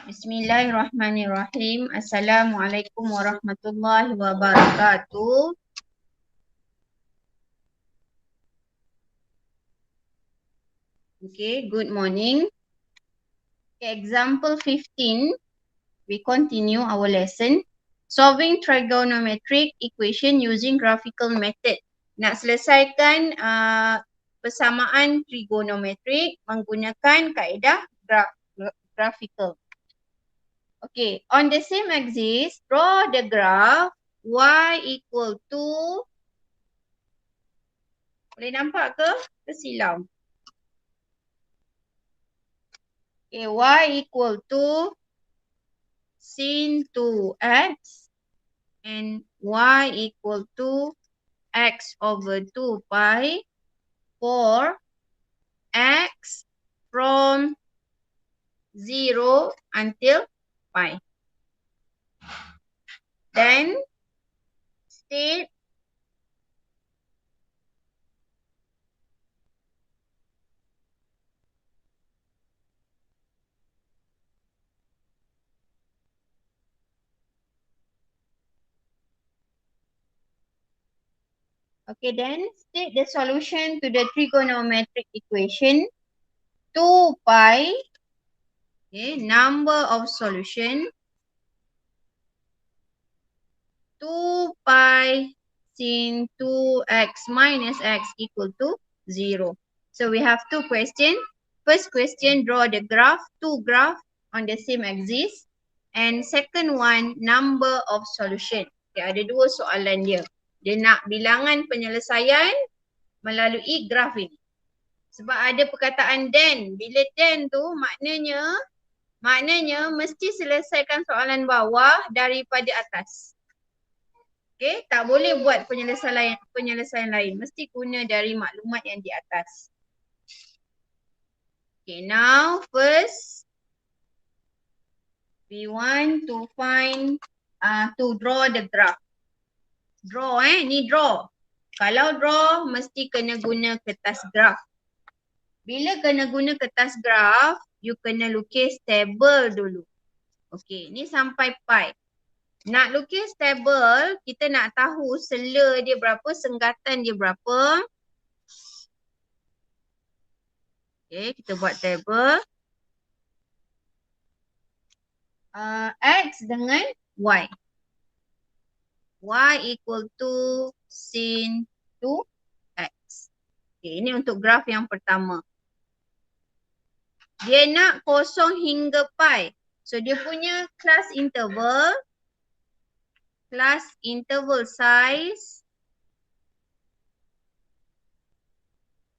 Bismillahirrahmanirrahim. Assalamualaikum warahmatullahi wabarakatuh. Okay, good morning. Example 15, we continue our lesson. Solving trigonometric equation using graphical method. Nak selesaikan persamaan trigonometrik menggunakan kaedah graphical. Okay, on the same axis, draw the graph y equal to, boleh nampak ke? Tersilau. Okay, y equal to sin 2x and y equal to x over 2 pi for x from 0 until pi. Then state the solution to the trigonometric equation 2 pi, okay, number of solution 2 pi sin 2x minus x equal to 0. So we have two questions. First question, draw the graph, two graph on the same axis. And second one, number of solution. Okay, ada dua soalan dia. Dia nak bilangan penyelesaian melalui graf ini. Sebab ada perkataan then. Bila then tu maknanya mesti selesaikan soalan bawah daripada atas. Okay, tak boleh buat penyelesaian lain. Mesti guna dari maklumat yang di atas. Okay, now first we want to find, to draw the graph. Draw ni draw. Kalau draw mesti kena guna kertas graf. Bila kena guna kertas graf, you kena lukis table dulu. Okay, ni sampai pi. Nak lukis table, kita nak tahu sela dia berapa, senggatan dia berapa. Okay, kita buat table. X dengan Y. Y equal to sin 2x. Okay, ini untuk graf yang pertama. Dia nak kosong hingga pi. So dia punya class interval size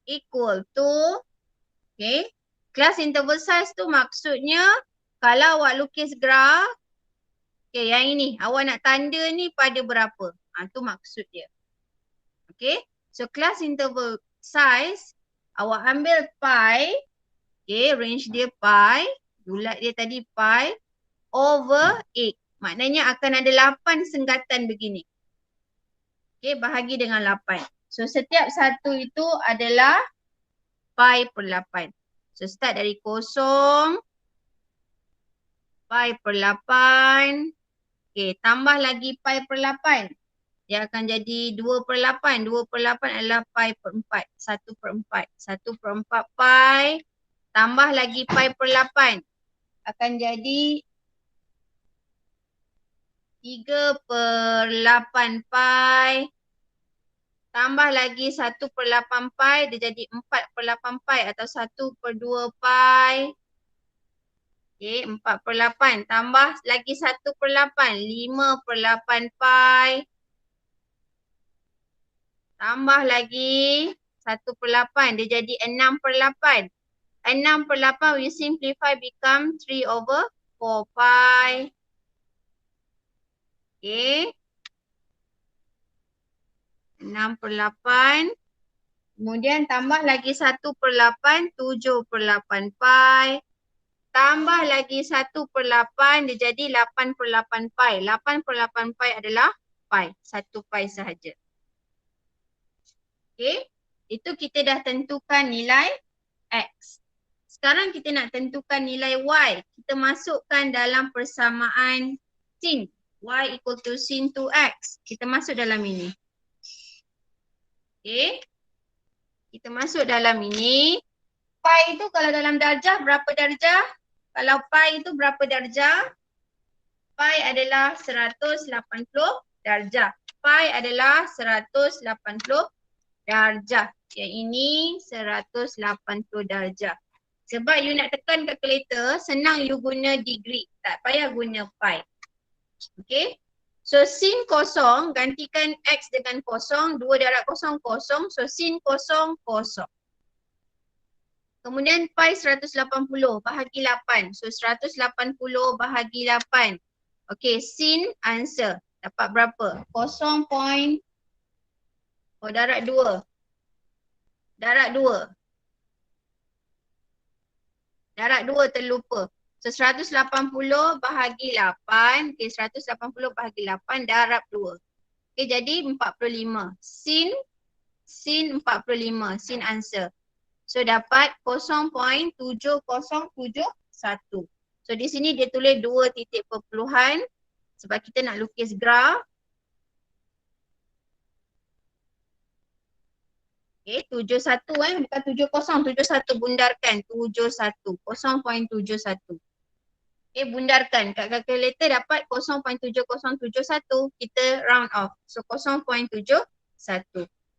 equal to, okay, class interval size tu maksudnya kalau awak lukis graf, okay, yang ini awak nak tanda ni pada berapa, tu maksud dia. Okay, so class interval size awak ambil pi, okay, range dia pi, bulat dia tadi pi over 8. Maknanya akan ada 8 senggatan begini. Okay, bahagi dengan 8. So setiap satu itu adalah pi per 8. So start dari kosong, pi per 8. Okay, tambah lagi pi per 8. Dia akan jadi 2 per 8. 2 per 8 adalah pi per 4. 1 per 4. 1 per 4 pi. Tambah lagi pi per 8. Akan jadi 3 per 8 pi. Tambah lagi 1 per 8 pi. Dia jadi 4 per 8 pi atau 1 per 2 pi. Okay, 4 per 8. Tambah lagi 1 per 8. 5 per 8 pi. Tambah lagi 1 per 8. Dia jadi 6 per 8. 6 per 8 we simplify become 3 over 4 pi. Okay. 6 per 8. Kemudian tambah lagi 1 per 8. 7 per 8 pi. Tambah lagi 1 per 8. Dia jadi 8 per 8 pi. 8 per 8 pi adalah pi. 1 pi sahaja. Okay. Itu kita dah tentukan nilai X. Sekarang kita nak tentukan nilai Y. Kita masukkan dalam persamaan sin. Y equal to sin 2x. Kita masuk dalam ini. Okay. Kita masuk dalam ini. Pi itu kalau dalam darjah berapa darjah? Kalau pi itu berapa darjah? Pi adalah 180 darjah. Pi adalah 180 darjah. Yang ini 180 darjah. Sebab you nak tekan kalkulator, senang you guna degree. Tak payah guna pi. Okay. So sin kosong, gantikan x dengan kosong. 2 darab kosong, kosong. So sin kosong, kosong. Kemudian pi 180 bahagi 8. So 180 bahagi 8. Okay, sin answer. Dapat berapa? 0. Oh, darab 2. Darab 2. Darab 2 terlupa. So 180 bahagi 8. Okay, 180 bahagi 8 darab 2. Okay, jadi 45. Sin 45. Sin answer. So dapat 0.7071. So di sini dia tulis 2 titik perpuluhan. Sebab kita nak lukis graf. Okay, 71 bukan 70, 71 bundarkan, 71, 0.71. Okay, bundarkan kat kalkulator dapat 0.7071, kita round off. So 0.71.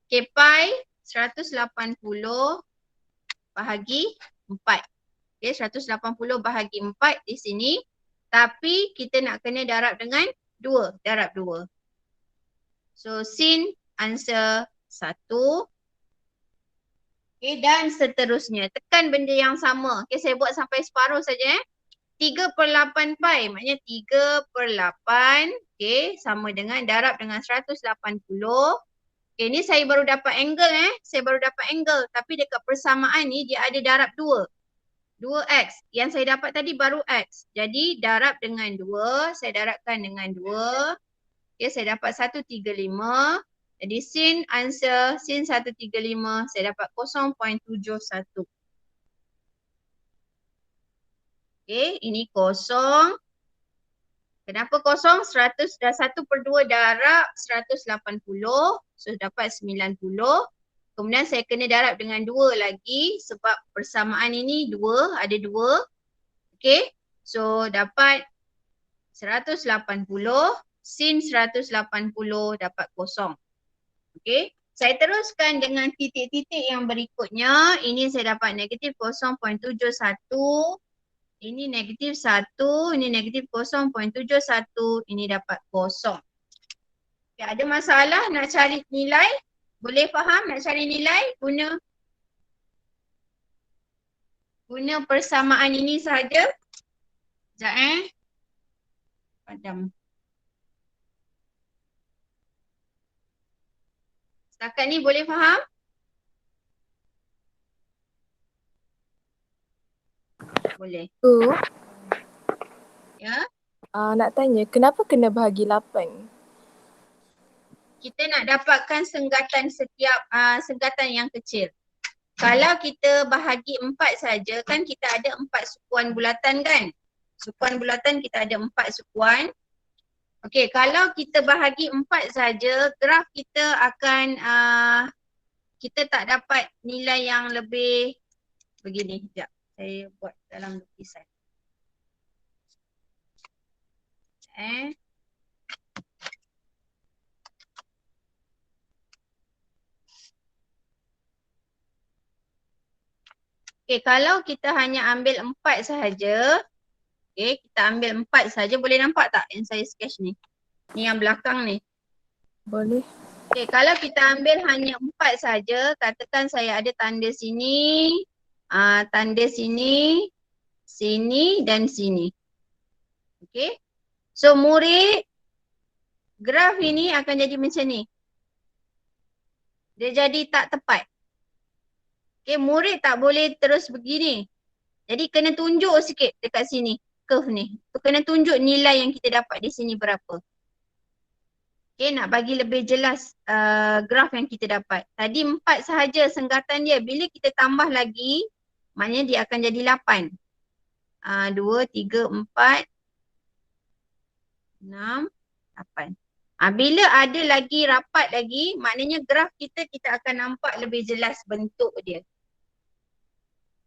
Okay, pi 180 bahagi 4. Okay, 180 bahagi 4 di sini. Tapi kita nak kena darab dengan 2, darab 2. So sin answer 1. Okay, dan seterusnya. Tekan benda yang sama. Okay, saya buat sampai separuh saja. 3/8 pi. Maknanya 3/8. Okay, sama dengan darab dengan 180. Okay, ni saya baru dapat angle Saya baru dapat angle. Tapi dekat persamaan ni dia ada darab 2. 2x. Yang saya dapat tadi baru x. Jadi darab dengan 2. Saya darabkan dengan 2. Okay, saya dapat 135. Jadi sin answer, sin 135, saya dapat 0.71. Okay, ini kosong. Kenapa kosong? 100 dah 1/2 darab 180. So dapat 90. Kemudian saya kena darab dengan 2 lagi sebab persamaan ini 2, ada 2. Okay, so dapat 180. Sin 180 dapat kosong. Okay, saya teruskan dengan titik-titik yang berikutnya. Ini saya dapat negatif 0.71. Ini negatif 1. Ini negatif 0.71. Ini dapat kosong. Okay, ada masalah nak cari nilai? Boleh faham nak cari nilai? Guna persamaan ini sahaja. Sekejap Padam. Setakat ni boleh faham? Boleh. Ya. Nak tanya, kenapa kena bahagi 8? Kita nak dapatkan senggatan setiap senggatan yang kecil. Kalau kita bahagi 4 saja, kan kita ada 4 sukuan bulatan kan? Sukuan bulatan kita ada 4 sukuan. Okey, kalau kita bahagi 4 saja, graf kita akan kita tak dapat nilai yang lebih begini. Sekejap, saya buat dalam lukisan. Okey, kalau kita hanya ambil 4 sahaja, okey, kita ambil 4 saja, boleh nampak tak yang saya sketch ni? Ni yang belakang ni. Boleh. Okey, kalau kita ambil hanya 4 saja, katakan saya ada tanda sini, tanda sini, sini dan sini. Okey. So murid, graf ini akan jadi macam ni. Dia jadi tak tepat. Okay, murid tak boleh terus begini. Jadi kena tunjuk sikit dekat sini, curve ni. Kena tunjuk nilai yang kita dapat di sini berapa. Okay, nak bagi lebih jelas graf yang kita dapat. Tadi 4 sahaja senggatan dia. Bila kita tambah lagi maknanya dia akan jadi 8. 2, 3, 4, 6, 8. Bila ada lagi rapat lagi, maknanya graf kita akan nampak lebih jelas bentuk dia.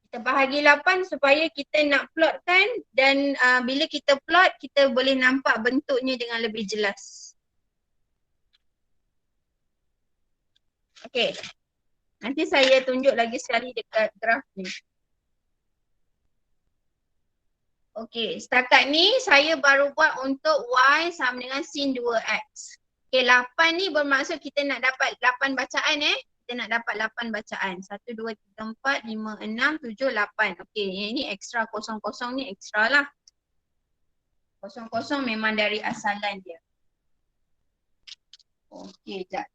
Kita bahagi 8 supaya kita nak plotkan dan bila kita plot, kita boleh nampak bentuknya dengan lebih jelas. Okey. Nanti saya tunjuk lagi sekali dekat graf ni. Okey, setakat ni saya baru buat untuk Y sama dengan sin 2X. Okey, 8 ni bermaksud kita nak dapat 8 bacaan Kita nak dapat 8 bacaan. 1, 2, 3, 4, 5, 6, 7, 8. Okey, yang ni ekstra, kosong-kosong ni ekstra lah. Kosong-kosong memang dari asalan dia. Okey, sekejap.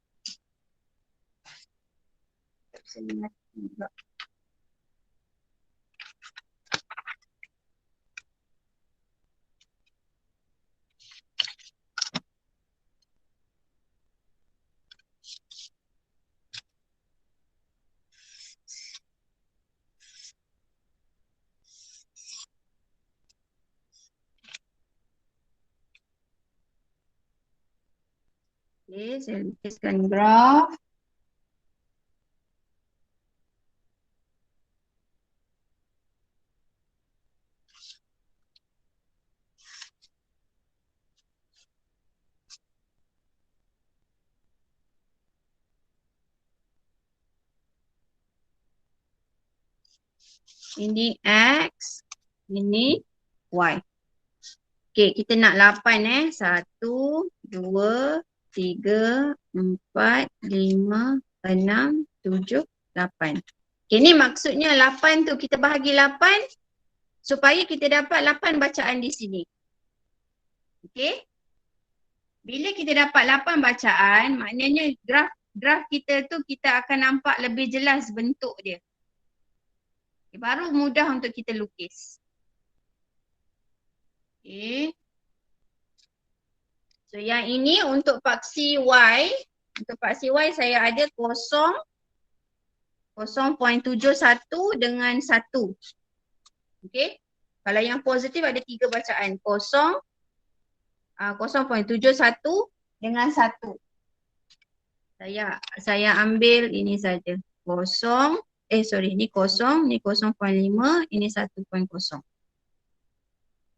Saya mati pula. Okey, saya lukiskan graf. Ini X, ini Y. Okey, kita nak 8 1, 2, 3, 4, 5, 6, 7, 8. Okey, ni maksudnya 8 tu kita bahagi 8 supaya kita dapat 8 bacaan di sini. Okey. Bila kita dapat 8 bacaan, maknanya graf kita tu kita akan nampak lebih jelas bentuk dia. Okay, baru mudah untuk kita lukis. Okay. So yang ini untuk paksi Y. Untuk paksi Y saya ada 0.71 dengan 1. Okay. Kalau yang positif ada 3 bacaan. 0.71 dengan 1. Saya ambil ini saja. Ni 0, ni 0.5, ini 1.0.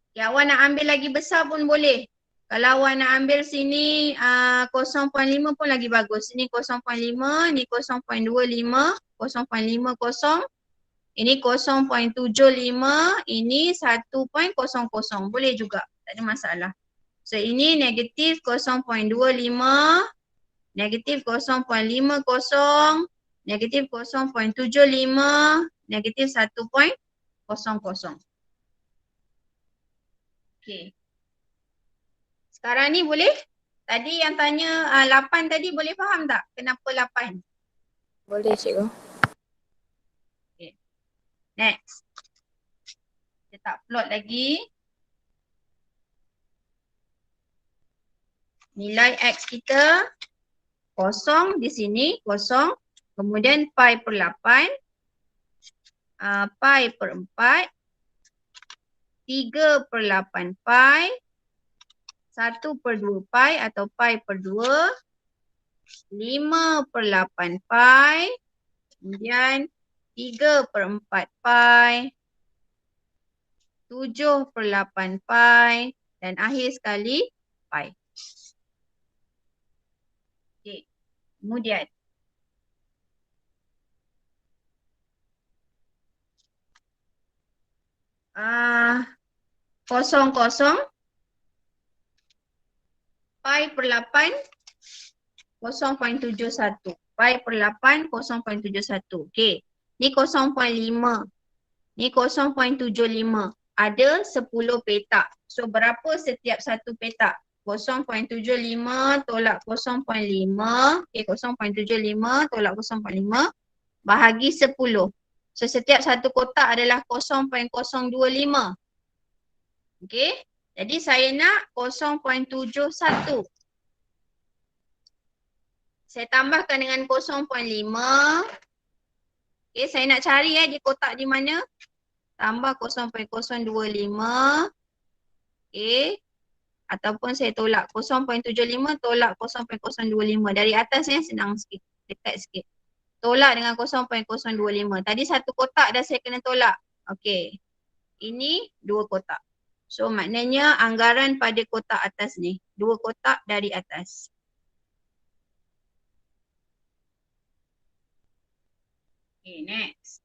Okay, awak nak ambil lagi besar pun boleh. Kalau awak nak ambil sini 0.5 pun lagi bagus. Ini 0.5, ni 0.25, 0.50, ini 0.75, ini 1.00. Boleh juga, tak ada masalah. So ini negatif 0.25, negatif 0.50, negatif 0.75, negatif 1.00. Okey. Sekarang ni boleh? Tadi yang tanya 8 tadi boleh faham tak? Kenapa 8? Boleh cikgu. Okay. Next. Kita tak plot lagi. Nilai X kita kosong di sini, kosong. Kemudian pi per 8. Pi per 4. 3 per 8 pi. 1 per 2 pi atau pi per 2. 5 per 8 pi. Kemudian 3 per 4 pi. 7 per 8 pi. Dan akhir sekali pi. Okay. Kemudian. Kosong-kosong. Pi per 8. 0.71. Pi per 8, 0.71. Okey. Ni 0.5. Ni 0.75. Ada 10 petak. So berapa setiap satu petak? 0.75 tolak 0.5. Okey, 0.75 tolak 0.5 bahagi 10. So setiap satu kotak adalah 0.025. Okey. Jadi saya nak 0.71. Saya tambahkan dengan 0.5. Okay, saya nak cari dia kotak di mana. Tambah 0.025. Okay. Ataupun saya tolak 0.75 tolak 0.025. Dari atas senang sikit, dekat sikit. Tolak dengan 0.025. Tadi satu kotak dah saya kena tolak. Okay. Ini dua kotak. So maknanya anggaran pada kotak atas ni. Dua kotak dari atas. Okay, next.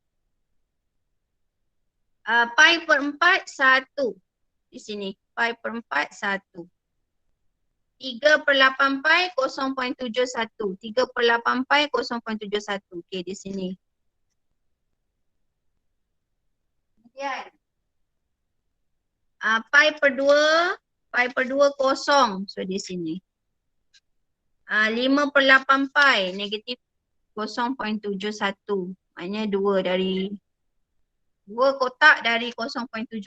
Pi per 4, 1. Di sini. Pi per 4, 1. 3 per 8 pi 0.71. 3 per 8 pi 0.71. Okay, di sini. Kemudian. Pi per 2. Pi per 2, 0. So di sini. 5 per 8 pi negatif 0.71. Maknanya 2 dari 2 kotak dari 0.75.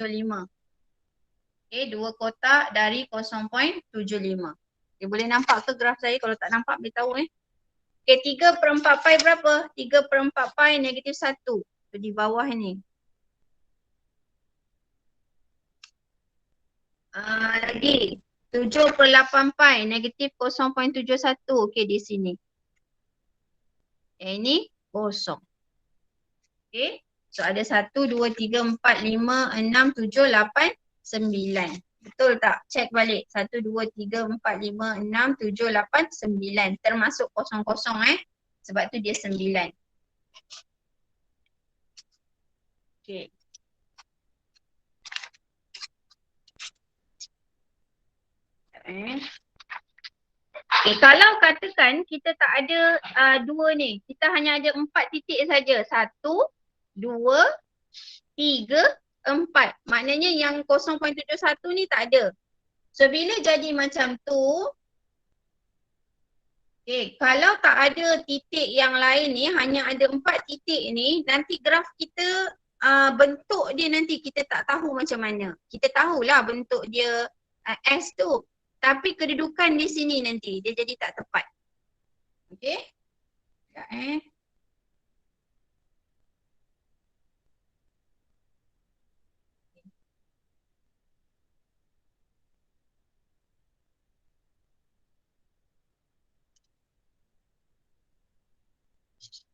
Okay, 2 kotak dari 0.75. Okay, boleh nampak ke graf saya? Kalau tak nampak beritahu Okay, 3 per 4 pi berapa? 3 per 4 pi negatif 1. So di bawah ni. Lagi 7 per 8 pi negatif 0.71. Okay, di sini. Ini kosong. Okay. So ada 1, 2, 3, 4, 5, 6, 7, 8, 9. Betul tak? Check balik. 1, 2, 3, 4, 5, 6, 7, 8, 9. Termasuk kosong-kosong Sebab tu dia 9. Okay. Okay, kalau katakan kita tak ada 2 ni. Kita hanya ada 4 titik saja. 1, 2, 3, 4. Maknanya yang 0.71 ni tak ada. So bila jadi macam tu, okay, kalau tak ada titik yang lain ni, hanya ada 4 titik ni, nanti graf kita bentuk dia nanti kita tak tahu macam mana. Kita tahulah bentuk dia S tu. Tapi kedudukan di sini nanti, dia jadi tak tepat. Okay. Sekejap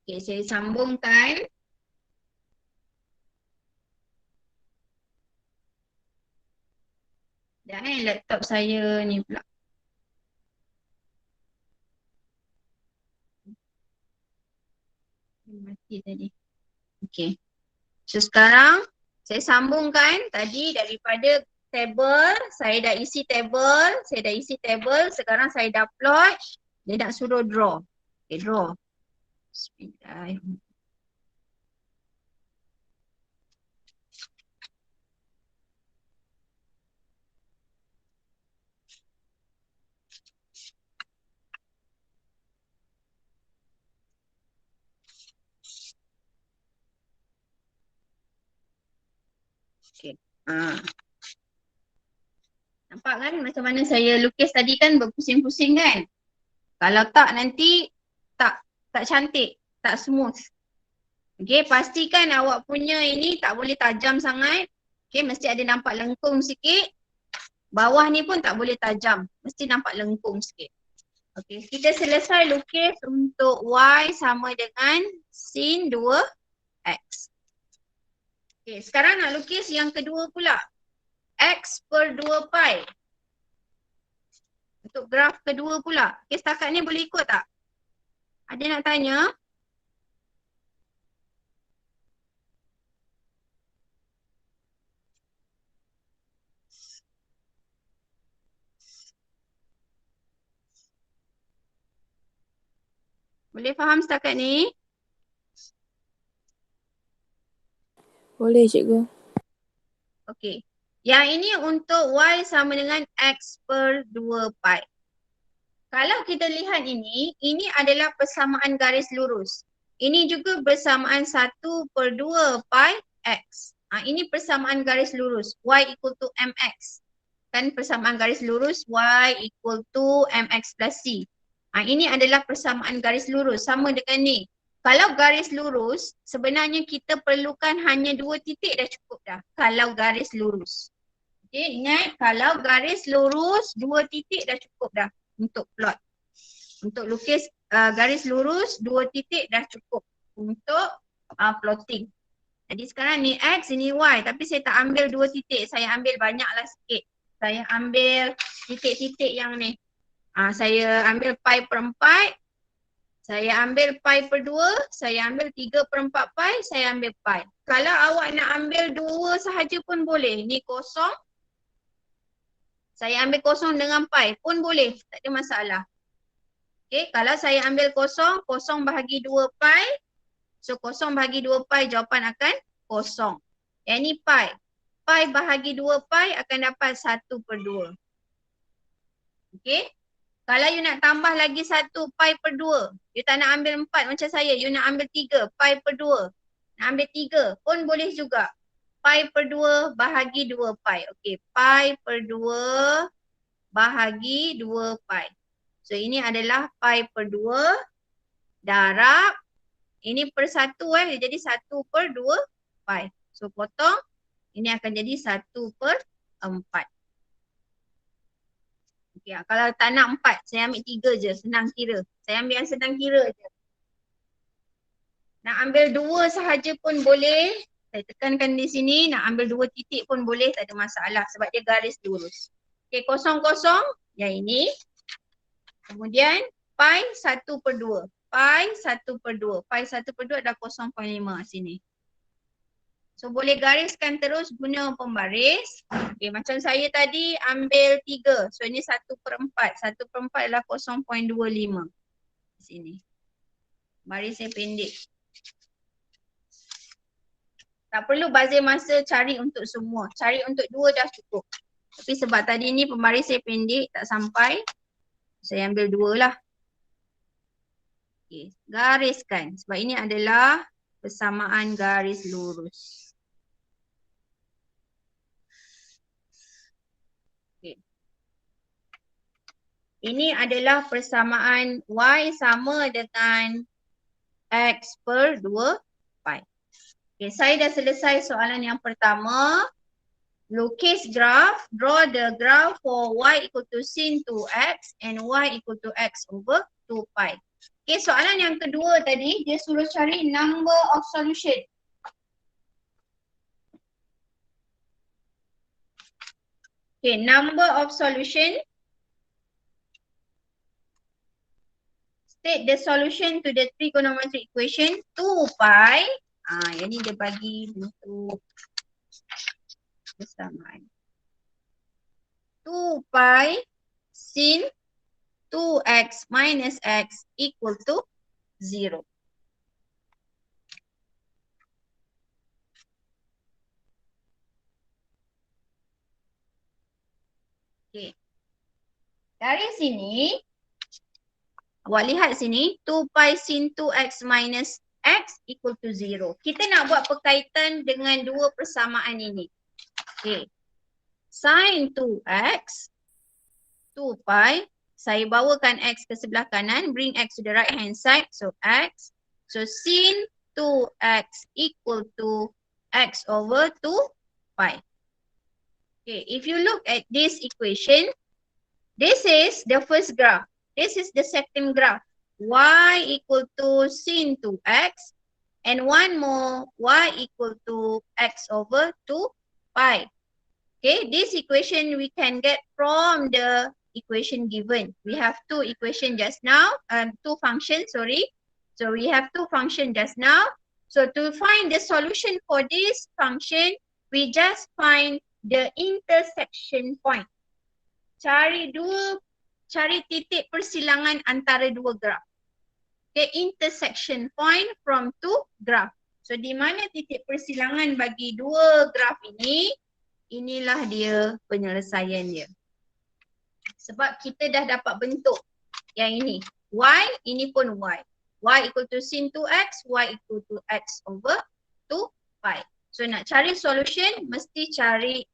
Okay, saya sambungkan. Dan laptop saya ni pula. Mati tadi. Okay. So sekarang saya sambungkan tadi daripada table, saya dah isi table, sekarang saya dah plot, dia nak suruh draw. Okay, draw. Okay. Nampak kan macam mana saya lukis tadi kan berpusing-pusing kan? Kalau tak nanti tak cantik, tak smooth. Okay, pastikan awak punya ini tak boleh tajam sangat. Okay, mesti ada nampak lengkung sikit. Bawah ni pun tak boleh tajam, mesti nampak lengkung sikit. Okay, kita selesai lukis untuk Y sama dengan sin 2X. Okay, sekarang nak lukis yang kedua pula. X per 2 pi. Untuk graf kedua pula. Okay, setakat ni boleh ikut tak? Ada nak tanya? Boleh faham setakat ni? Boleh cikgu. Okey. Yang ini untuk Y sama dengan X per 2 pi. Kalau kita lihat ini adalah persamaan garis lurus. Ini juga persamaan 1 per 2 pi X. Ini persamaan garis lurus. Y equal to MX. Kan persamaan garis lurus Y equal to MX plus C. Ini adalah persamaan garis lurus sama dengan ni. Kalau garis lurus, sebenarnya kita perlukan hanya 2 titik dah cukup dah. Kalau garis lurus. Okay, ingat kalau garis lurus 2 titik dah cukup dah untuk plot. Untuk lukis garis lurus 2 titik dah cukup untuk plotting. Jadi sekarang ni X, ini Y. Tapi saya tak ambil 2 titik. Saya ambil banyaklah sikit. Saya ambil titik-titik yang ni. Saya ambil pi per 4. Saya ambil pi per 2, saya ambil 3/4 pi, saya ambil pi. Kalau awak nak ambil 2 sahaja pun boleh. Ni kosong. Saya ambil kosong dengan pi pun boleh. Tak ada masalah. Okay, kalau saya ambil kosong, kosong bahagi 2 pi. So kosong bahagi 2 pi, jawapan akan kosong. Yang ni pi. Pi bahagi 2 pi akan dapat 1/2. Okay. Kalau you nak tambah lagi 1 pi per 2, you tak nak ambil 4 macam saya, you nak ambil 3 pi per 2. Nak ambil 3 pun boleh juga. Pi per 2 bahagi 2 pi. Okey, pi per 2 bahagi 2 pi. So ini adalah pi per 2 darab. Ini per 1 jadi 1/2 pi. So potong, ini akan jadi 1/4. Okay, kalau tak nak 4, saya ambil 3 je, senang kira. Saya ambil yang senang kira je. Nak ambil 2 sahaja pun boleh. Saya tekankan di sini, nak ambil 2 titik pun boleh, tak ada masalah sebab dia garis lurus. Okay, 0, 0, yang ini. Kemudian pi 1/2. Pi 1/2. Pi 1/2 adalah 0.5 sini. So boleh gariskan terus guna pembaris. Okay, macam saya tadi ambil 3. So ini 1/4. 1/4 adalah 0.25. Sini. Baris saya pendek. Tak perlu bazir masa cari untuk semua. Cari untuk 2 dah cukup. Tapi sebab tadi ni pembaris saya pendek, tak sampai. Saya ambil 2 lah. Okay, gariskan. Sebab ini adalah persamaan garis lurus. Ini adalah persamaan Y sama dengan X per 2 pi. Okay, saya dah selesai soalan yang pertama. Lukis graf, draw the graph for Y equal to sin 2X and Y equal to X over 2 pi. Okay, soalan yang kedua tadi, dia suruh cari number of solution. Okay, number of solution. State the solution to the trigonometric equation 2 pi. Yang ni dia bagi bentuk persamaan. 2 pi sin 2x minus x equal to 0. Okay. Dari sini, awak lihat sini, 2 pi sin 2x minus x equal to 0. Kita nak buat perkaitan dengan dua persamaan ini. Okay. Sin 2x, 2 pi, saya bawakan x ke sebelah kanan, bring x to the right hand side, so x. So sin 2x equal to x over 2 pi. Okay, if you look at this equation, this is the first graph. This is the second graph. Y equal to sin 2x and one more y equal to x over 2 pi. Okay, this equation we can get from the equation given. We have two equations just now, two functions, sorry. So we have two functions just now. So to find the solution for this function, we just find the intersection point. Cari titik persilangan antara dua graf. Okay, intersection point from two graph. So di mana titik persilangan bagi dua graf ini, inilah dia penyelesaian dia. Sebab kita dah dapat bentuk yang ini. Y, ini pun Y. Y equal to sin 2x, Y equal to x over 2 pi. So nak cari solution, mesti cari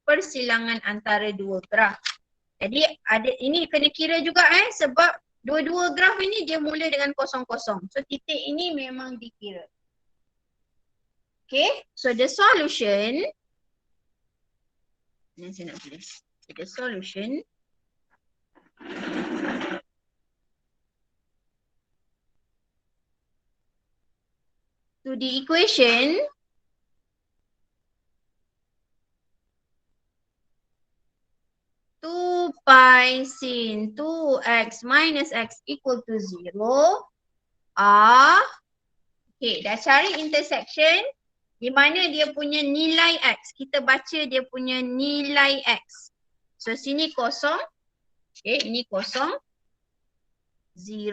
persilangan antara dua graf. Jadi ada ini kena kira juga sebab Dua-dua graf ini dia mula dengan kosong-kosong. So titik ini memang dikira. Okay, so the solution, ni saya nak tulis. So, the solution to the equation two pi sin 2x minus x equal to 0 are, okay, dah cari intersection di mana dia punya nilai x. Kita baca dia punya nilai x. So sini kosong, okay, ini kosong, 0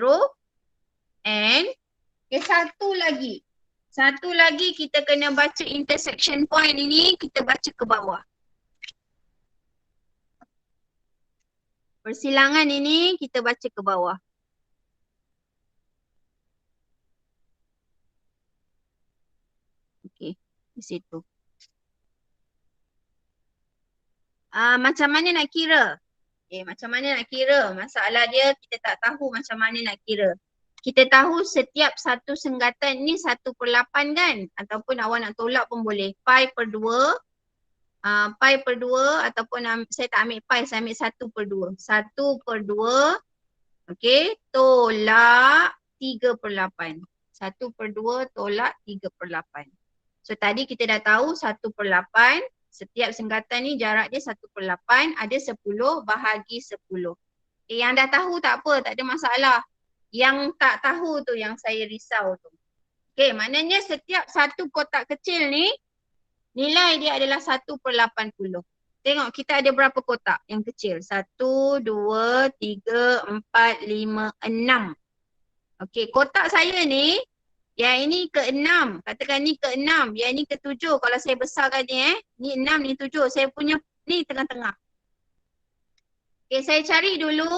and okay, satu lagi kita kena baca intersection point ini, kita baca ke bawah. Persilangan ini kita baca ke bawah. Okey, di situ. Macam mana nak kira? Macam mana nak kira? Masalah dia kita tak tahu macam mana nak kira. Kita tahu setiap satu senggatan ni 1/8 kan? Ataupun awak nak tolak pun boleh. Pi per 2. Pi per 2 ataupun saya tak ambil pi, saya ambil 1/2. 1/2, okay, tolak 3/8. 1/2 tolak 3/8. So tadi kita dah tahu 1/8, setiap senggatan ni jarak dia 1/8, ada 10 bahagi 10. Yang dah tahu tak apa, tak ada masalah. Yang tak tahu tu yang saya risau tu. Okay, maknanya setiap satu kotak kecil ni, nilai dia adalah 1/80. Tengok kita ada berapa kotak yang kecil. 1, 2, 3, 4, 5, 6. Okey, kotak saya ni, yang ini ke-6. Katakan ni ke-6, yang ini ke-7. Kalau saya besarkan ni ni 6, ni 7. Saya punya ni tengah-tengah. Okey, saya cari dulu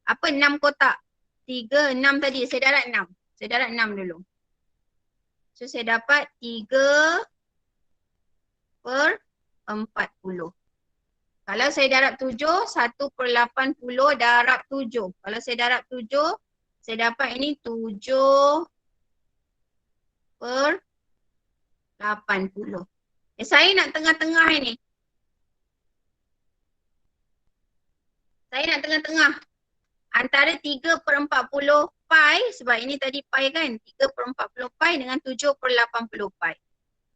6 kotak. 3, 6 tadi. Saya darat 6. Saya darat 6 dulu. So saya dapat 3/40. Kalau saya darab 7, 1/80 darab 7. Kalau saya darab 7, saya dapat ini 7/80. Saya nak tengah-tengah ini. Saya nak tengah-tengah. Antara 3/40 pi, sebab ini tadi pi kan, 3/40 pi dengan 7/80 pi.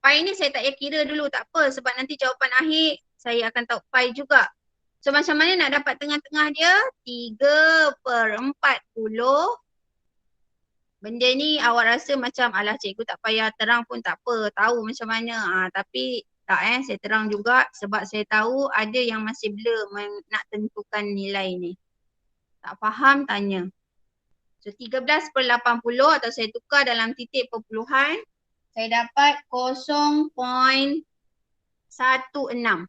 Pi ni saya tak payah kira dulu, tak apa, sebab nanti jawapan akhir saya akan tahu pi juga. So macam mana nak dapat tengah-tengah dia? 3/40. Benda ni awak rasa macam alah cikgu tak payah terang pun tak apa, tahu macam mana. Tapi tak saya terang juga sebab saya tahu ada yang masih blur nak tentukan nilai ni. Tak faham tanya. So 13/80 atau saya tukar dalam titik perpuluhan, saya dapat 0.16.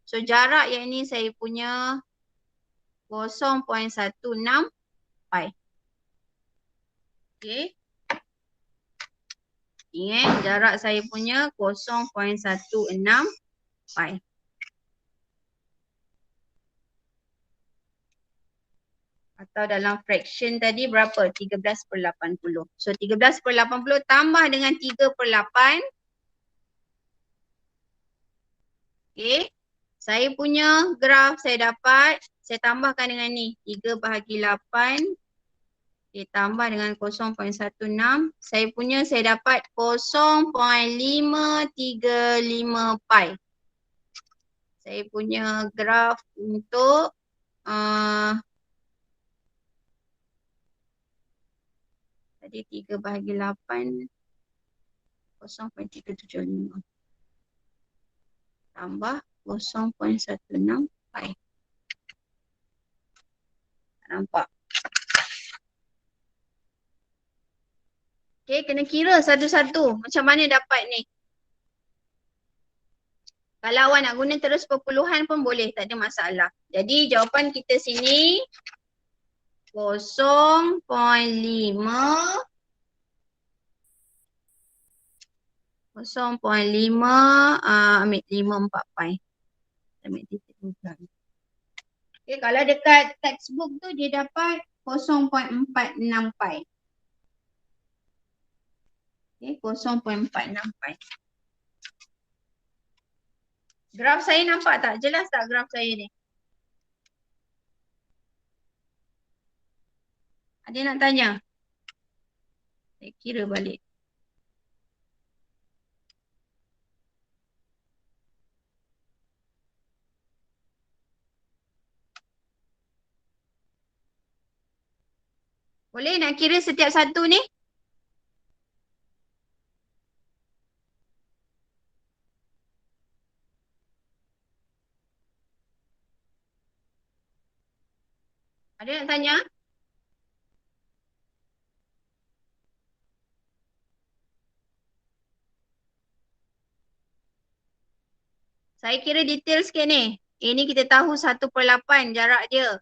So jarak yang ini saya punya 0.16 pi. Okay. Ingat jarak saya punya 0.16 pi. Atau dalam fraction tadi berapa? 13/80. So 13/80 tambah dengan 3/8. Okay. Saya punya graf saya dapat, saya tambahkan dengan ni. 3/8. Okay, tambah dengan 0.16. Saya punya saya dapat 0.535 pi. Saya punya graf untuk tadi 3/8 0.375 tambah 0.16 pi. Nampak? Okay, kena kira satu-satu macam mana dapat ni. Kalau awak nak guna terus perpuluhan pun boleh, tak ada masalah. Jadi jawapan kita sini 0.5 ambil 54 pi. Ambil titik bukan. Okay, kalau dekat textbook tu dia dapat 0.46 pi. Okay, 0.46 pi. Graf saya nampak tak? Jelas tak graf saya ni? Ada nak tanya? Saya kira balik. Boleh nak kira setiap satu ni? Ada nak tanya? Saya kira detail sikit ni. Ini kita tahu 1/8 jarak dia.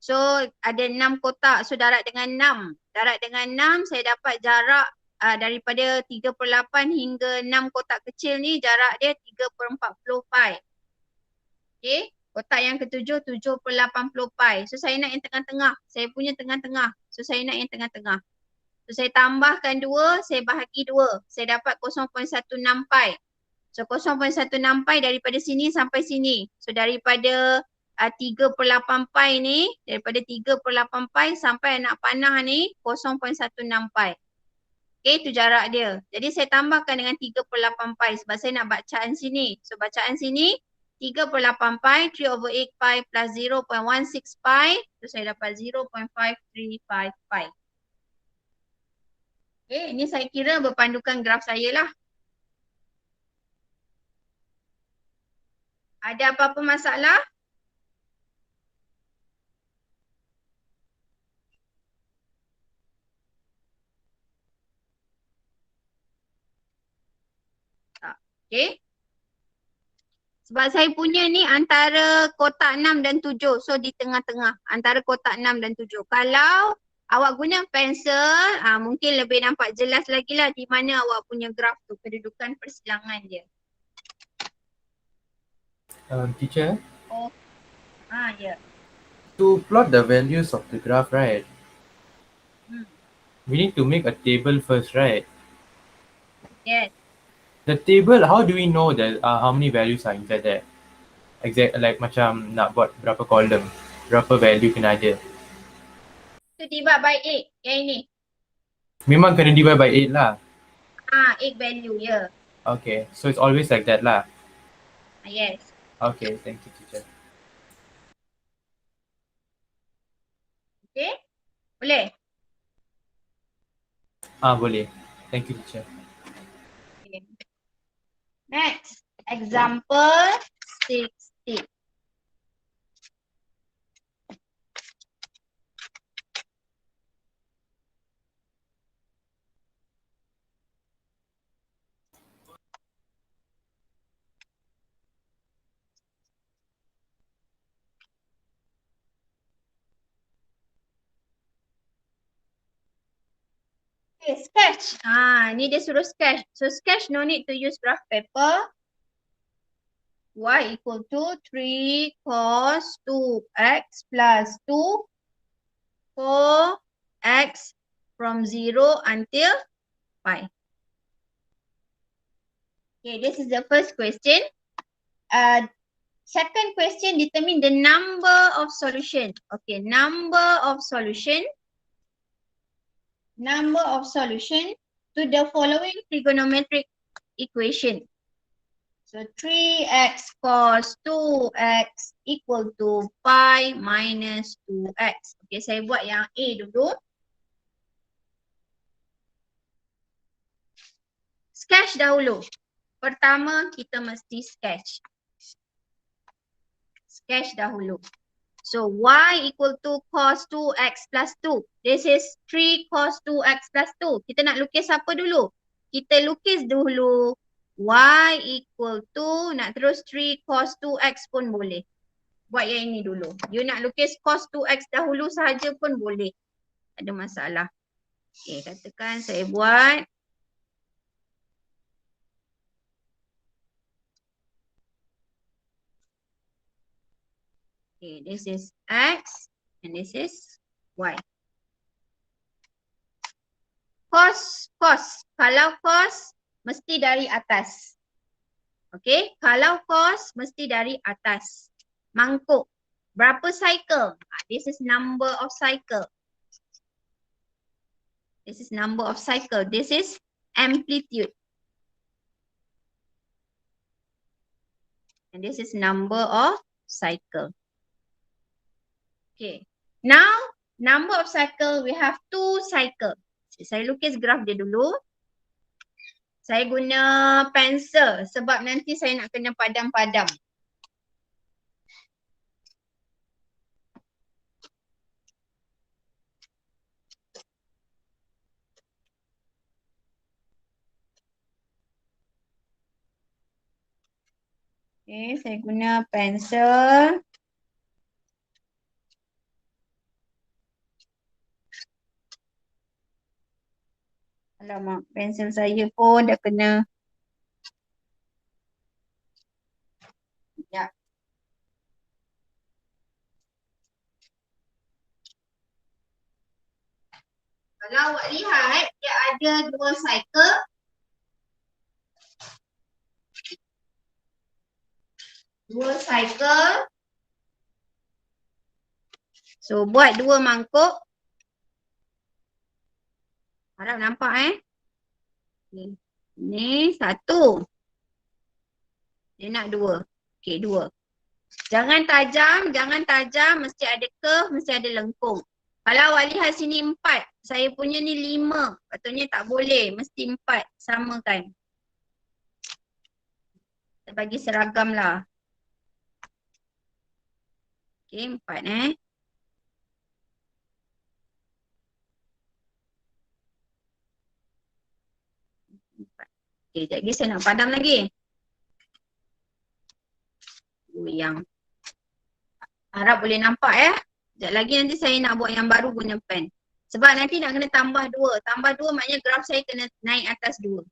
So ada 6 kotak. So darat dengan 6. Darat dengan 6 saya dapat jarak daripada 3/8 hingga 6 kotak kecil ni jarak dia 3/40 pi. Okay. Kotak yang ketujuh 7/80 pi. So saya nak yang tengah-tengah. Saya punya tengah-tengah. So saya nak yang tengah-tengah. So saya tambahkan 2, saya bahagi 2. Saya dapat 0.16 pi. So 0.16 pi daripada sini sampai sini. So daripada 3/8 pi ni, daripada 3/8 pi sampai anak panah ni 0.16 pi. Okay, itu jarak dia. Jadi saya tambahkan dengan 3/8 pi sebab saya nak bacaan sini. So bacaan sini 3/8 pi, 3/8 pi plus 0.16 pi. So saya dapat 0.535 pi. Okay, ini saya kira berpandukan graf saya lah. Ada apa-apa masalah? Tak. Okay. Sebab saya punya ni antara kotak 6 dan 7. So di tengah-tengah. Antara kotak 6 dan 7. Kalau awak guna pensel, mungkin lebih nampak jelas lagi lah di mana awak punya graf tu. Kedudukan persilangan dia. Teacher, Oh, ya. to plot the values of the graph, right, Hmm. we need to make a table first, right? Yes. The table, how do we know that how many values are inside there? Exact, like macam nak buat berapa column, berapa value kena ada. So divide by 8. Yang ini. Memang kena divide by 8 lah. 8 value, ya. Okay, so it's always like that lah. Yes. Okay, thank you, teacher. Okay. Boleh? Boleh. Thank you, teacher. Okay. Next. Example 60. Okay, sketch. Ni dia suruh sketch. So sketch no need to use graph paper. Y equal to 3 cos 2x plus 2 for x from 0 until pi. Okay, this is the first question. Second question, determine the number of solution. Okay, number of solution to the following trigonometric equation. So 3x cos 2x equal to pi minus 2x. Okay, saya buat yang A dulu. Sketch dahulu. Pertama kita mesti sketch. Sketch dahulu. So y equal to cos 2x plus 2. This is 3 cos 2x plus 2. Kita nak lukis apa dulu? Kita lukis dulu y equal to, nak terus 3 cos 2x pun boleh. Buat yang ini dulu. You nak lukis cos 2x dahulu sahaja pun boleh. Ada masalah. Okay, katakan saya buat. Okay, this is x and this is y. cos. Kalau cos mesti dari atas. Okay, kalau cos mesti dari atas. Mangkuk. Berapa cycle? This is number of cycle. This is number of cycle. This is amplitude. And this is number of cycle. Okay. Now, number of cycle, we have 2 cycle. Saya lukis graf dia dulu. Saya guna pensel sebab nanti saya nak kena padam-padam. Okay, saya guna pensel. Alamak, pensel saya pun dah kena. Ya. Kalau awak lihat, dia ada 2 cycle. So, buat 2 mangkuk. Harap nampak Okay. Ni 1. Dia nak 2. Okay, 2. Jangan tajam, mesti ada curve, mesti ada lengkung. Kalau awak lihat sini 4, saya punya ni 5. Patutnya tak boleh, mesti 4. Samakan. Kita bagi seragam lah. Okay, 4 Okay, sekejap lagi saya nak padam lagi. Yang harap boleh nampak Sekejap lagi nanti saya nak buat yang baru guna pen. Sebab nanti nak kena tambah 2. Tambah 2 maknanya graf saya kena naik atas 2.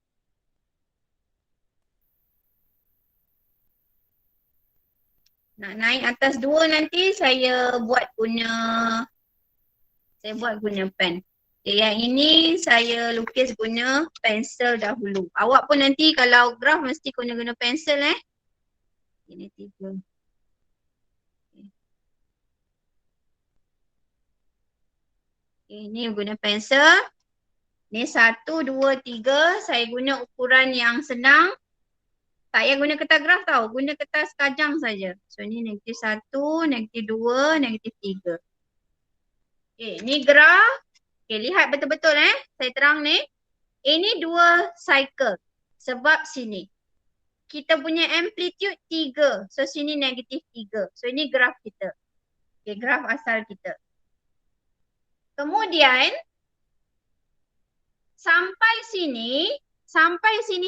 Nak naik atas 2 nanti saya buat guna pen. Okay, yang ini saya lukis guna pensel dahulu. Awak pun nanti kalau graf mesti guna pensel Ini 3. Okay, ini guna pensel. Ni 1, 2, 3. Saya guna ukuran yang senang. Tak payah guna kertas graf tau. Guna kertas kajang saja. So ni -1, -2, -3. Okay, ni graf. Okay, lihat betul-betul saya terang ni. Ini 2 cycle. Sebab sini. Kita punya amplitude 3. So sini -3. So ini graf kita. Okay, graf asal kita. Kemudian sampai sini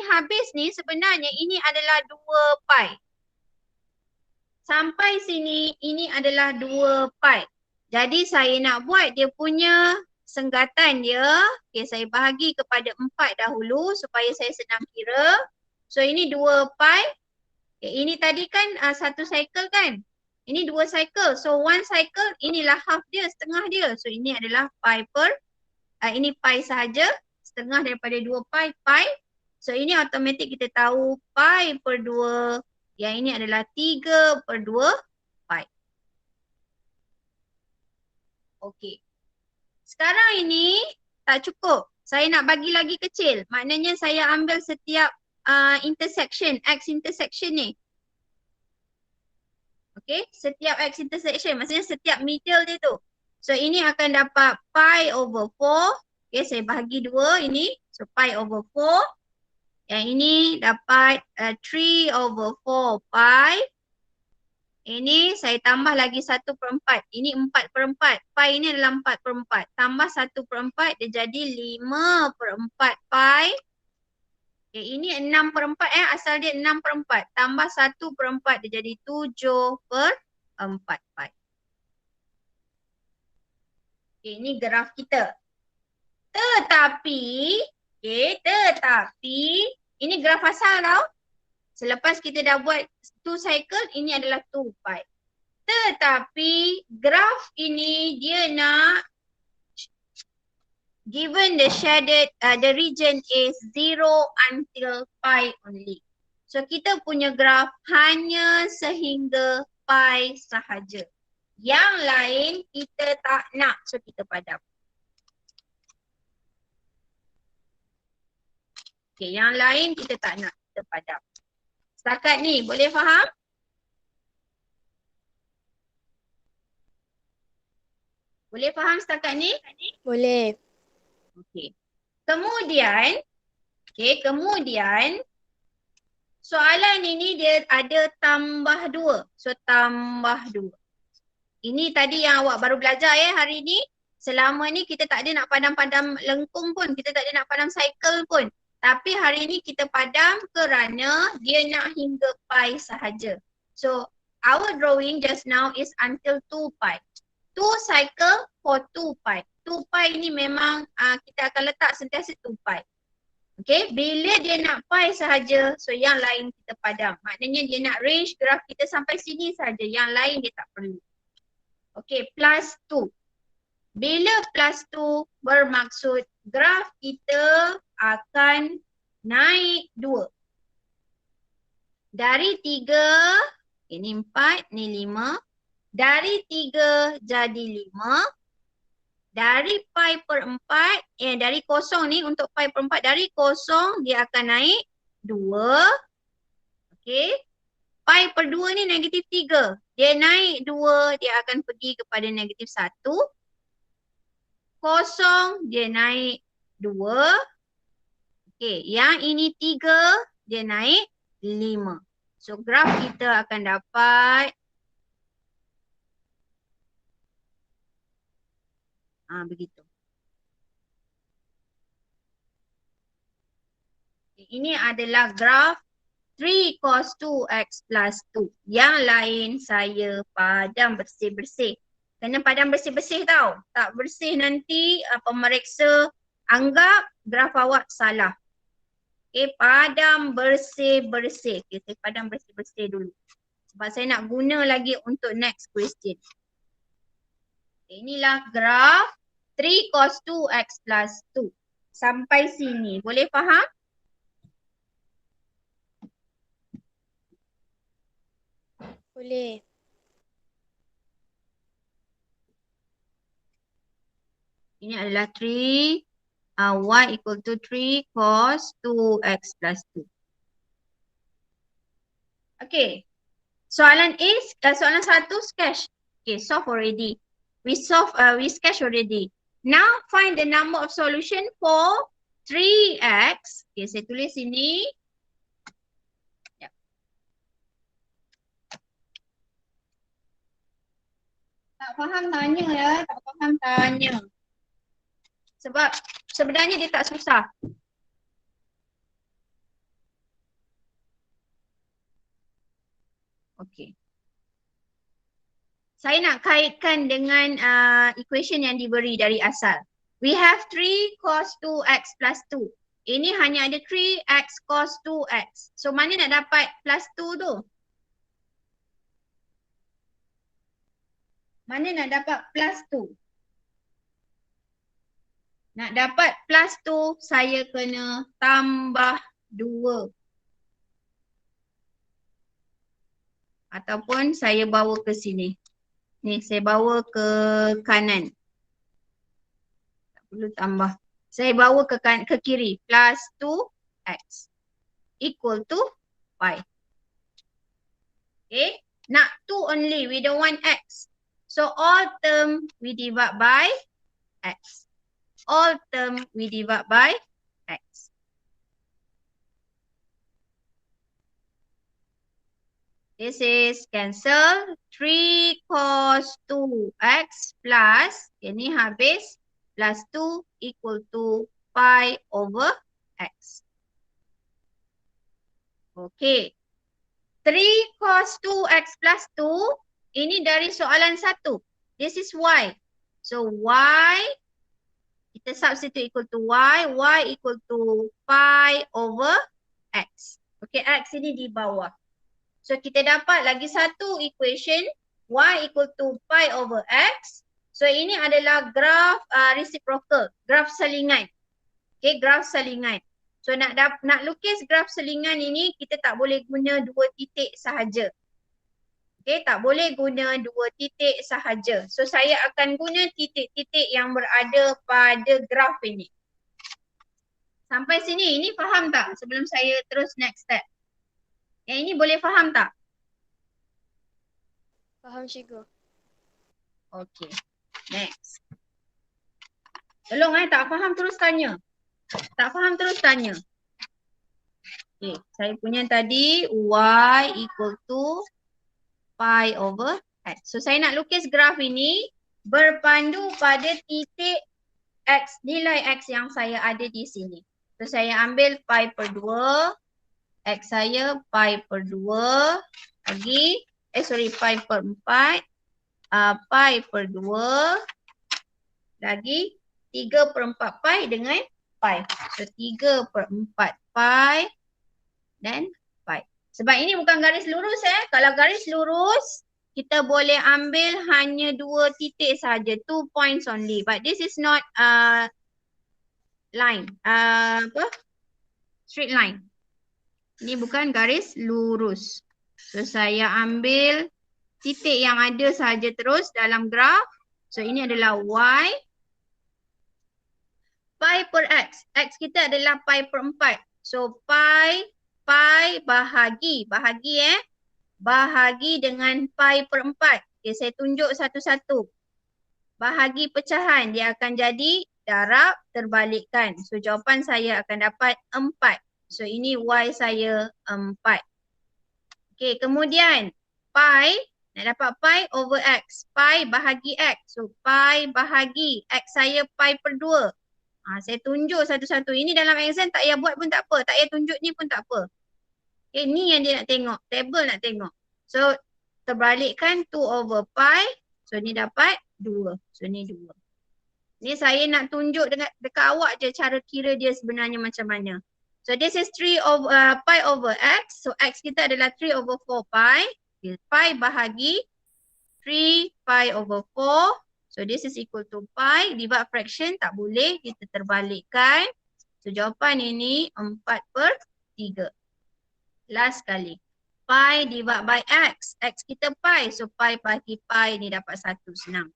habis ni sebenarnya ini adalah 2 pi. Sampai sini ini adalah 2 pi. Jadi saya nak buat dia punya senggatan dia. Okay, saya bahagi kepada 4 dahulu supaya saya senang kira. So ini 2 pi. Okay, ini tadi kan 1 cycle kan. Ini 2 cycle. So 1 cycle inilah half dia, setengah dia. So ini adalah pi per, ini pi sahaja. Setengah daripada 2 pi. So ini automatik kita tahu pi per 2. Yang ini adalah 3 per 2 pi. Okey. Sekarang ini tak cukup. Saya nak bagi lagi kecil. Maknanya saya ambil setiap intersection, x intersection ni. Okay, setiap x intersection, maksudnya setiap middle dia tu. So ini akan dapat pi over 4. Okay, saya bahagi 2 ini. So pi over 4. Yang ini dapat 3 over 4 pi. Ini saya tambah lagi 1/4. Ini 4/4. Pi ini adalah 4/4. Tambah 1/4 dia jadi 5/4 pi. Okay, ini 6/4 asal dia 6/4. Tambah 1/4 dia jadi 7/4 pi. Okay, ini graf kita. Tetapi ini graf asal tau. Selepas kita dah buat 2 cycle, ini adalah 2 pi. Tetapi graf ini dia nak given the shaded, the region is 0 until pi only. So kita punya graf hanya sehingga pi sahaja. Yang lain kita tak nak, so kita padam. Okay, yang lain kita tak nak, kita padam. Setakat ni boleh faham? Boleh faham setakat ni? Boleh. Okey. Kemudian soalan ini dia ada tambah 2. So tambah 2. Ini tadi yang awak baru belajar hari ni. Selama ni kita tak ada nak padam-padam lengkung pun, kita tak ada nak padam cycle pun. Tapi hari ni kita padam kerana dia nak hingga pi sahaja. So our drawing just now is until 2 pi. 2 cycle for 2 pi. 2 pi ni memang kita akan letak sentiasa 2 pi. Okay, bila dia nak pi sahaja, so yang lain kita padam. Maknanya dia nak range graf kita sampai sini sahaja, yang lain dia tak perlu. Okay, plus 2. Bila plus 2 bermaksud graf kita akan naik 2. Dari 3, ini 4, ni 5. Dari 3 jadi 5. Dari pi per 4, dari kosong ni untuk pi per 4, dari kosong dia akan naik 2. Okay. Pi per 2 ni negatif 3. Dia naik 2, dia akan pergi kepada negatif 1. Kosong, dia naik 2. Okay, yang ini 3, dia naik 5. So graf kita akan dapat begitu. Ini adalah graf 3 cos 2x plus 2. Yang lain saya padam bersih-bersih. Kena padam bersih-bersih tau. Tak bersih nanti pemeriksa anggap graf awak salah. Okay, padam bersih-bersih. Okay, saya padam bersih-bersih dulu. Sebab saya nak guna lagi untuk next question. Okay, inilah graf 3 cos 2x plus 2. Sampai sini. Boleh faham? Boleh. Ini adalah 3, y equal to 3 cos 2x plus 2. Okay. Soalan soalan 1 sketch. Okay, solve already. We sketch already. Now find the number of solution for 3x. Okay, saya tulis sini. Tak faham tanya ya, tak faham tanya. Sebab sebenarnya dia tak susah. Okey. Saya nak kaitkan dengan equation yang diberi dari asal. We have 3 cos 2x plus 2. Ini hanya ada 3x cos 2x. So mana nak dapat plus 2 tu? Mana nak dapat plus 2? Nak dapat plus 2, saya kena tambah 2. Ataupun saya bawa ke sini. Ni saya bawa ke kanan. Tak perlu tambah. Saya bawa ke kiri. Plus 2x equal to pi. Okay. Nak 2 only. We don't want x. So all term we divide by x. All term we divide by x. This is cancel 3 cos 2x plus, ini habis, plus 2 equal to pi over x. Okay. 3 cos 2x plus 2, ini dari soalan 1. This is y. So y, kita substitute equal to y equal to pi over x. Okay, x ini di bawah. So kita dapat lagi satu equation, y equal to pi over x. So ini adalah graf reciprocal, graf salingan. Okay, graf salingan. So nak lukis graf salingan ini kita tak boleh guna 2 titik sahaja. Okay, tak boleh guna 2 titik sahaja. So saya akan guna titik-titik yang berada pada graf ini. Sampai sini, ini faham tak sebelum saya terus next step? Yang ini boleh faham tak? Faham cikgu. Okay, next. Tolong tak faham terus tanya. Tak faham terus tanya. Okay, saya punya tadi y equal to pi over x. So saya nak lukis graf ini berpandu pada titik x, nilai x yang saya ada di sini. So saya ambil pi per 2, x saya pi per 2, lagi, pi per 4, pi per 2, lagi 3 per 4 pi dengan pi. So 3 per 4 pi dan pi. Sebab ini bukan garis lurus Kalau garis lurus, kita boleh ambil hanya 2 titik saja, 2 points only. But this is not line, straight line. Ini bukan garis lurus. So saya ambil titik yang ada saja terus dalam graf. So ini adalah y. Pi per x. X kita adalah pi per 4. So pi bahagi dengan pi per 4. Okay, saya tunjuk satu-satu. Bahagi pecahan, dia akan jadi darab terbalikkan. So jawapan saya akan dapat 4. So ini y saya 4. Okay, kemudian pi, nak dapat pi over x. Pi bahagi x. So pi bahagi x saya pi per 2. Saya tunjuk satu-satu. Ini dalam exam tak payah buat pun tak apa. Tak payah tunjuk ni pun tak apa. Okay, ni yang dia nak tengok. Table nak tengok. So terbalikkan 2 over pi. So ni dapat 2. So ni 2. Ni saya nak tunjuk dekat awak je cara kira dia sebenarnya macam mana. So this is 3 over pi over x. So x kita adalah 3 over 4 pi. Okay, pi bahagi 3 pi over 4. So this is equal to pi. Divide fraction tak boleh. Kita terbalikkan. So jawapan ini 4 per 3. Last kali. Pi divide by x. X kita pi. So pi bagi pi ni dapat 1. Senang.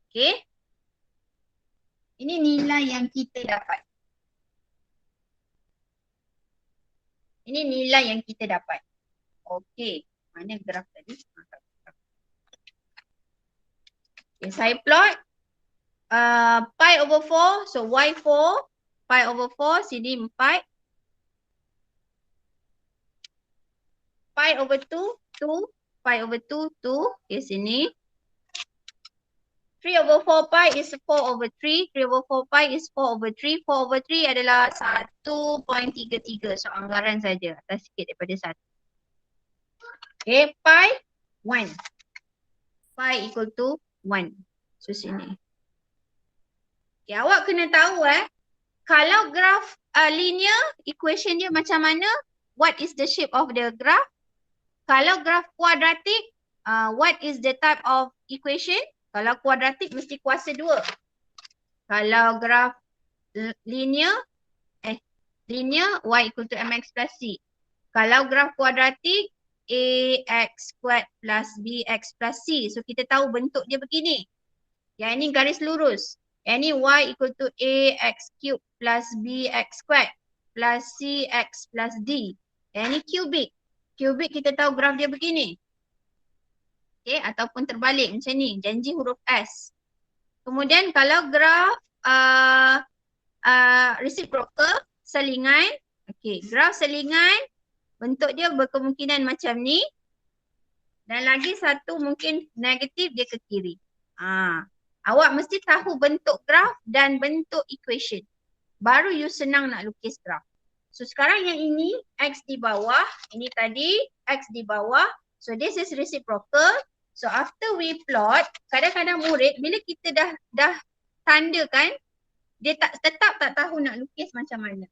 Okay. Ini nilai yang kita dapat. Ini nilai yang kita dapat. Okay. Mana graf tadi? Okay, saya plot pi over 4. So y4. Pi over 4. Sini 4. Pi over 2. 2. Pi over 2. 2. Okay, sini. 3 over 4 pi is 4 over 3. 3 over 4 pi is 4 over 3. 4 over 3 adalah 1.33. So anggaran saja. Atas sikit daripada 1. Okay, pi 1. Pi equal to 1. So sini. Okay, awak kena tahu kalau graf linear, equation dia macam mana? What is the shape of the graph? Kalau graf kuadratik, what is the type of equation? Kalau kuadratik mesti kuasa 2. Kalau graf linear, linear y equal to mx plus c. Kalau graf kuadratik, ax squared plus bx plus c. So kita tahu bentuk dia begini. Yang ini garis lurus. Yang ini y equal to ax cubed plus bx squared plus cx plus d. Yang ini cubic. Cubic kita tahu graf dia begini. Okay, ataupun terbalik macam ni. Janji huruf S. Kemudian kalau graf reciprocal, selingan. Okay, graf selingan bentuk dia berkemungkinan macam ni. Dan lagi satu mungkin negatif dia ke kiri. Awak mesti tahu bentuk graf dan bentuk equation. Baru you senang nak lukis graf. So sekarang yang ini X di bawah. Ini tadi X di bawah. So this is reciprocal. So after we plot, kadang-kadang murid bila kita dah tandakan, dia tetap tak tahu nak lukis macam mana.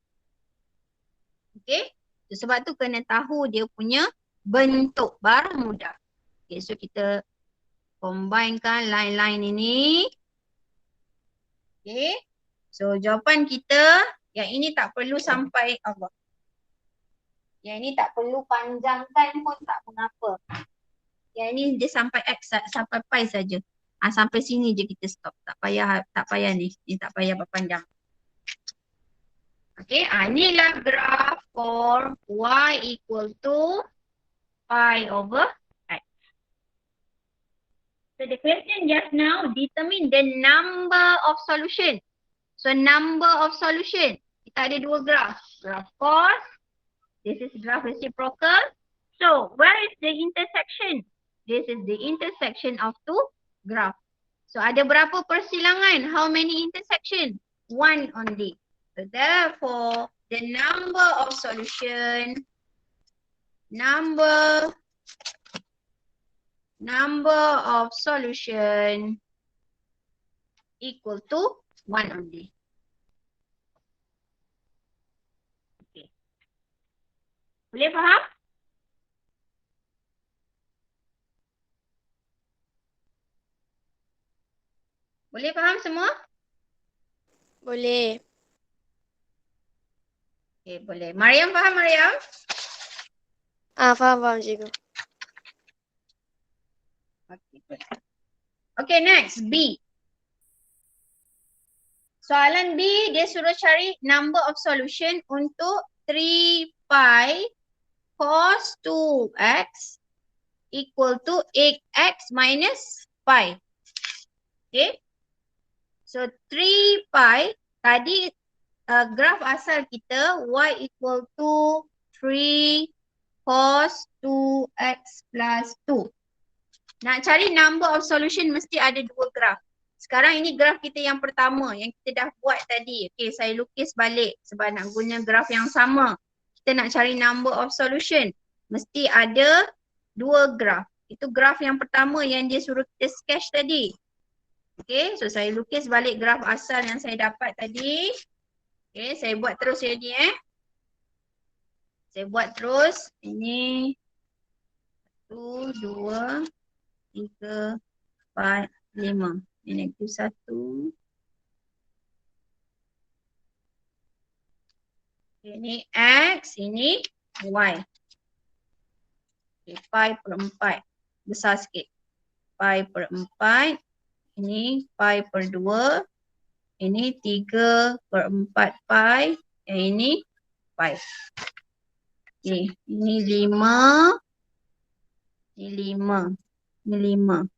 Okay. So, sebab tu kena tahu dia punya bentuk baru mudah. Okay, so kita Combinekan line-line ini. Okay. So jawapan kita yang ini tak perlu sampai Allah. Yang ini tak perlu panjangkan pun tak mengapa. Yang ini dia sampai X, sampai pi saja. Sampai sini je kita stop. Tak payah ni. Ni tak payah berpanjang. Okay, inilah graf for y equal to pi over x. So the question just now, determine the number of solution. So number of solution, kita ada dua graf. Graf cos, this is graph reciprocal. So where is the intersection? This is the intersection of two graph. So ada berapa persilangan? How many intersection? One only. So therefore, the number of solution, number of solution equal to 1 only. Okay. Boleh faham? Boleh faham semua? Boleh. Okay, boleh. Mariam faham, Mariam? Faham cikgu. Okay, boleh. Okay, next, B. Soalan B, dia suruh cari number of solution untuk 3 pi cos 2x equal to 8x minus pi. Okay. So 3 pi, tadi graf asal kita y equal to 3 cos 2x plus 2. Nak cari number of solution mesti ada dua graf. Sekarang ini graf kita yang pertama yang kita dah buat tadi. Okay, saya lukis balik sebab nak guna graf yang sama. Kita nak cari number of solution. Mesti ada dua graf. Itu graf yang pertama yang dia suruh kita sketch tadi. Okay, so saya lukis balik graf asal yang saya dapat tadi. Okay, saya buat terus jadi Saya buat terus. Ini 1, 2, 3, 4, 5. Ini negatif 1. Ini X, ini Y. Okay, pi per 4. Besar sikit. Pi per 4. Ini pi per 2. Ini 3 per 4 pi. Yang ini pi. Okay, ini 5. Ini 5. Ini 5.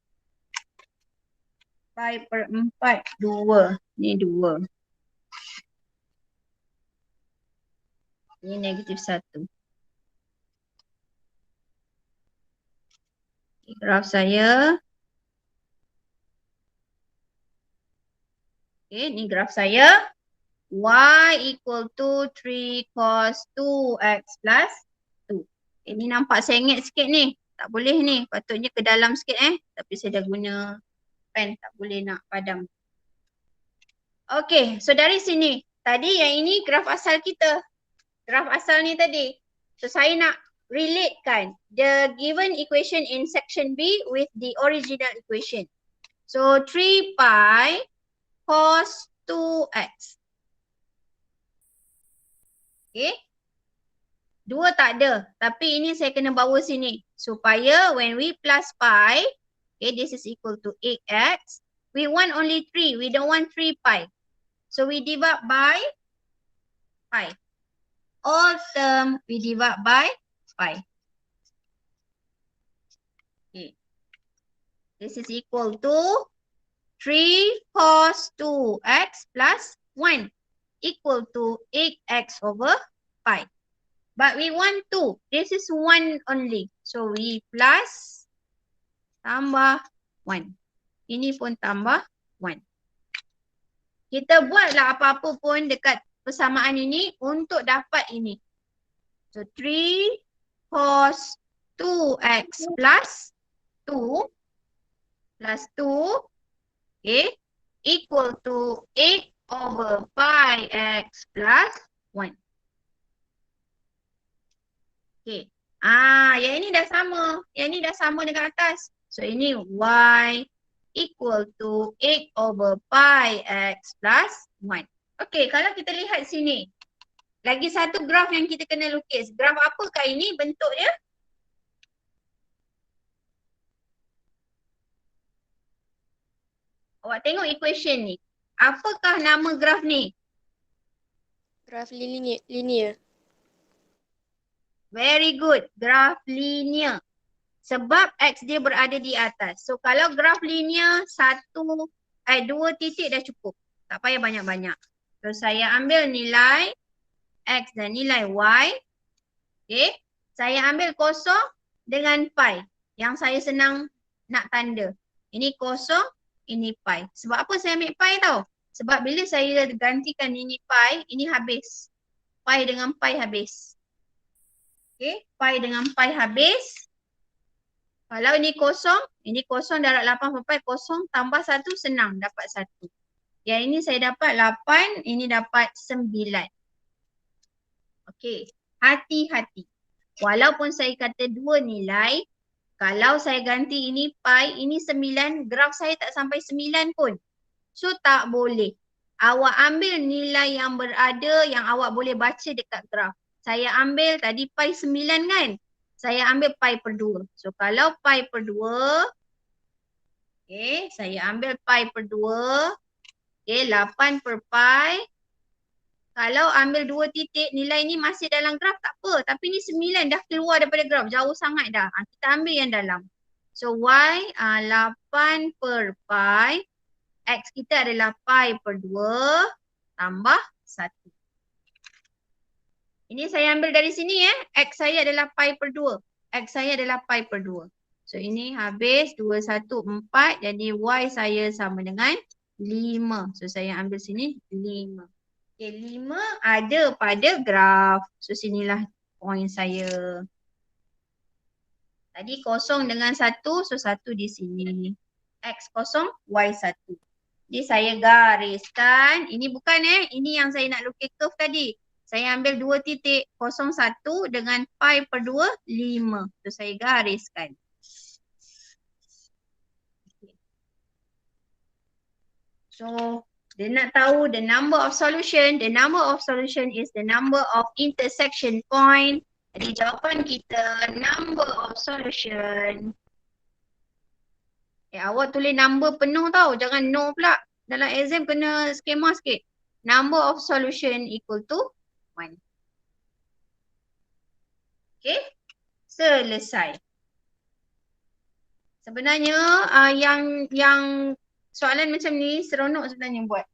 Pi per 4, 2. Ini 2. Ini negatif 1. Okay, graf saya. Okay, ini graf saya. Y equal to 3 cos 2x plus 2. Ini nampak sengit sikit ni. Tak boleh ni. Patutnya ke dalam sikit Tapi saya dah guna pen. Tak boleh nak padam. Okay, so dari sini. Tadi yang ini graf asal kita. Graf asal ni tadi. So saya nak relatekan the given equation in section B with the original equation. So 3 pi cos 2x. Okay. 2 tak ada. Tapi ini saya kena bawa sini. Supaya when we plus pi, okay, this is equal to 8x. We want only 3. We don't want 3 pi. So we divide by pi. All term we divide by pi. Okay. This is equal to 3 cos 2x plus 1 equal to 8x over pi. But we want 2. This is 1 only. So we plus tambah 1. Ini pun tambah 1. Kita buatlah apa-apa pun dekat persamaan ini untuk dapat ini. So 3 cos 2x plus 2 plus 2 okay, equal to 8 over pi x plus 1. Okay. Yang ini dah sama. Yang ini dah sama dengan atas. So ini y equal to 8 over pi x plus 1. Okay, kalau kita lihat sini. Lagi satu graf yang kita kena lukis. Graf apakah ini bentuk dia? Awak tengok equation ni. Apakah nama graf ni? Graf linear. Very good. Graf linear. Sebab x dia berada di atas. So kalau graf linear 2 titik dah cukup. Tak payah banyak-banyak. So saya ambil nilai x dan nilai y. Okay. Saya ambil kosong dengan pi. Yang saya senang nak tanda. Ini kosong, ini pi. Sebab apa saya ambil pi tau? Sebab bila saya gantikan ini pi, ini habis. Pi dengan pi habis. Okay. Pi dengan pi habis. Kalau ini kosong darab 8 pi kosong tambah 1 senang dapat 1. Yang ini saya dapat 8, ini dapat 9. Okey, hati-hati. Walaupun saya kata 2 nilai, kalau saya ganti ini pi, ini 9, graf saya tak sampai 9 pun. So tak boleh. Awak ambil nilai yang berada yang awak boleh baca dekat graf. Saya ambil tadi pi 9 kan? Saya ambil pi per 2. So kalau pi per 2, okay, saya ambil pi per 2. Okay, 8 per pi. Kalau ambil 2 titik, nilai ni masih dalam graf tak apa. Tapi ni 9 dah keluar daripada graf. Jauh sangat dah. Kita ambil yang dalam. So y 8 per pi. X kita adalah pi per 2 tambah 1. Ini saya ambil dari sini X saya adalah pi per 2. X saya adalah pi per 2. So ini habis 2, 1, 4. Jadi y saya sama dengan 5. So saya ambil sini 5. Okay, 5 ada pada graf. So sinilah point saya. Tadi kosong dengan 1. So 1 di sini. X kosong, Y 1. Jadi saya gariskan. Ini bukan ini yang saya nak lukis curve tadi. Saya ambil 2 titik 0, 1 dengan pi per 2, 5. So saya gariskan. So dia nak tahu the number of solution. The number of solution is the number of intersection point. Jadi jawapan kita number of solution. Awak tulis number penuh tau. Jangan no pula. Dalam exam kena skema sikit. Number of solution equal to 1. Okay. Selesai. Sebenarnya yang soalan macam ni seronok sebenarnya buat.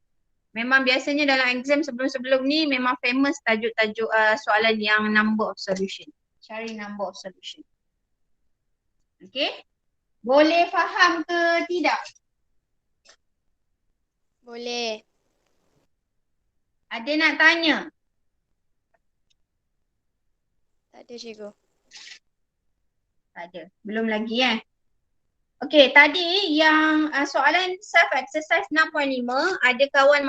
Memang biasanya dalam exam sebelum-sebelum ni memang famous tajuk-tajuk soalan yang number of solution. Cari number of solution. Okay. Boleh faham ke tidak? Boleh. Ada nak tanya? Tak ada cikgu. Tak ada. Belum lagi Okey, tadi yang soalan self exercise 6.5 ada kawan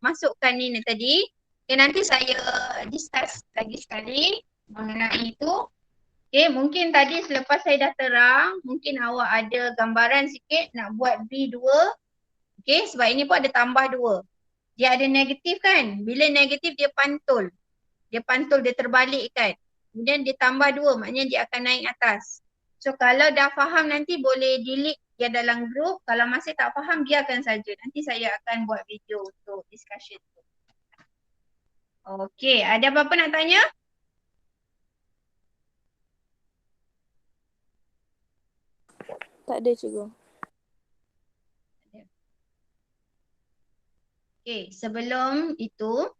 masukkan ni tadi. Okay, nanti saya discuss lagi sekali mengenai itu. Okay, mungkin tadi selepas saya dah terang, mungkin awak ada gambaran sikit nak buat B2. Okay, sebab ini pun ada tambah 2. Dia ada negatif kan? Bila negatif dia pantul. Dia terbalik kan? Kemudian dia tambah 2, maknanya dia akan naik atas. So kalau dah faham nanti boleh delete dia dalam group. Kalau masih tak faham biarkan saja. Nanti saya akan buat video untuk discussion tu. Okay, ada apa-apa nak tanya? Tak ada cikgu. Okay, sebelum itu